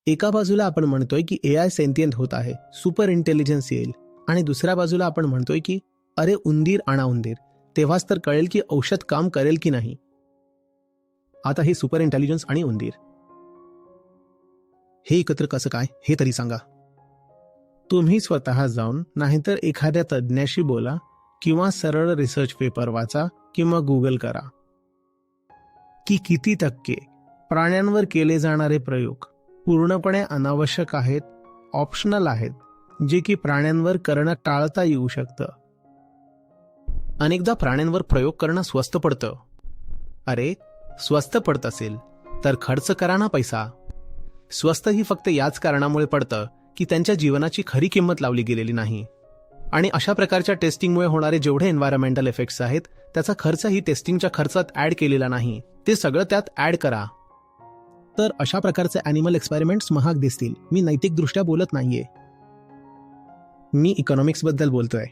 एका बाजूला आपण म्हणतोय की AI सेंटियंट होत आहे, सुपर इंटेलिजन्स येईल, आणि दुसऱ्या बाजूला आपण म्हणतोय की अरे उंदीर आणा उंदीर, तेव्हाच तर कळेल की औषध काम करेल की नाही. आता हे सुपर इंटेलिजन्स आणि उंदीर हे एकत्र कसं काय हे तरी सांगा. तुम्ही स्वतः जाऊन नाहीतर एखाद्या तज्ज्ञाशी बोला किंवा सरळ रिसर्च पेपर वाचा किंवा गुगल करा की किती टक्के प्राण्यांवर केले जाणारे प्रयोग पूर्णपणे अनावश्यक आहेत, ऑप्शनल आहेत, जे की प्राण्यांवर करणं टाळता येऊ शकतं. अनेकदा प्राण्यांवर प्रयोग करणं स्वस्त पडतं. अरे स्वस्त पडत असेल तर खर्च करा ना पैसा. स्वस्त ही फक्त याच कारणामुळे पडतं की त्यांच्या जीवनाची खरी किंमत लावली गेलेली नाही. आणि अशा प्रकारच्या टेस्टिंगमुळे होणारे जेवढे एन्व्हायरमेंटल इफेक्ट्स आहेत त्याचा खर्चही टेस्टिंगच्या खर्चात ऍड केलेला नाही, ते सगळं त्यात ऍड करा. तर अशा प्रकारचे ॲनिमल एक्सपेरिमेंट्स महाग दिसतील. मी नैतिकदृष्ट्या बोलत नाहीये, मी इकॉनॉमिक्स बद्दल बोलतोय.